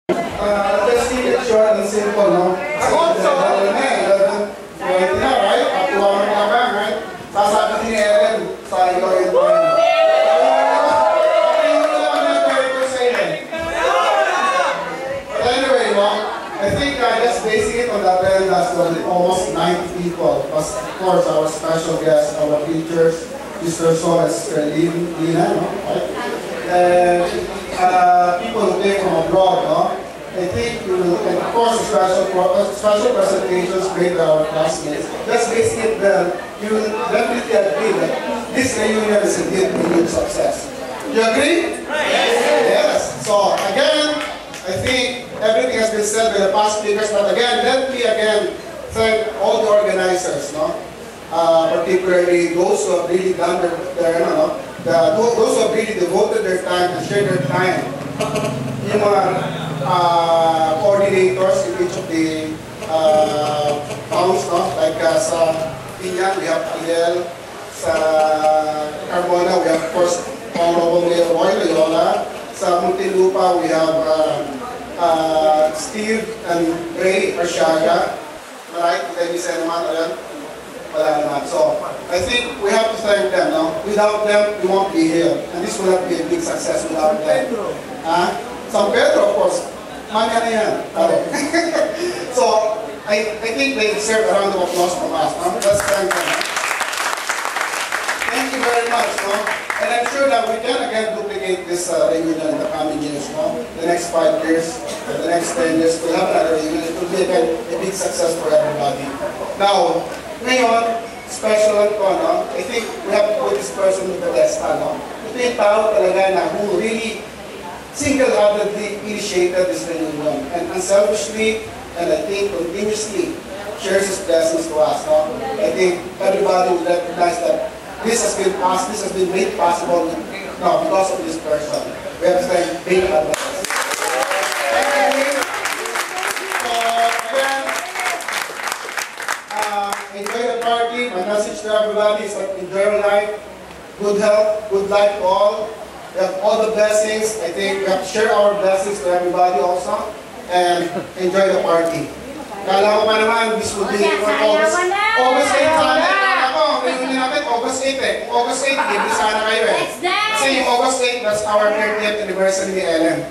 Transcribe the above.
Let's keep it short and simple, no? Right na, right? Patuwaman ka ba, right? Sasabi ni Ellen, sa ikaw yung point. But anyway, no? I think just basing it on that end, that's almost 90 people. Plus, of course, our special guests, our teachers, Mr. Sol and Sister Lina, no? Right? And people who came from abroad, no? I think you will, and of course, special presentations made by our classmates. That's basically you will definitely agree that this reunion is indeed a huge success. You agree? Yes. So again, I think everything has been said by the past speakers, but again, let me again thank all the organizers, no? Particularly those who have really done those who have really devoted their time and shared their time. Yung mga coordinators in each of the towns, no? Like sa Pinyan, we have Fidel. Sa Carmona, we have, of course, Honorable Mayor Roy Loyola. Sa Muntinlupa, we have Steve and Ray Arsiaga. Right? Did I miss anyone? Wala naman. So, I think we have to thank them, no? Without them, we won't be here. And this will not be a big success without them. San Pedro, of course. Manga na yan. So, I think they deserve a round of applause from us. Let's thank them. Thank you very much. No? And I'm sure that we can again duplicate this reunion in the coming years. No? The next 5 years, the next 10 years, we'll have another reunion. It will be again a big success for everybody. Now, ngayon, special ko, no? I think we have to put this person with the best. No? Ito yung tao talaga na who really single-handedly initiated this reunion and unselfishly and I think continuously shares his blessings to us. No? I think everybody will recognize that this has been made possible because of this person. We have to thank big advice. Enjoy the party. My message to everybody is that enjoy your life, good health, good life to all. We have all the blessings. I think we have to share our blessings to everybody also and enjoy the party. Kala ko pa naman, this will be August 8 sana. Ako, reunion natin August 8 eh. August 8, libre sana kayo eh. Kasi yung August 8, that's our 30th anniversary ni Ellen.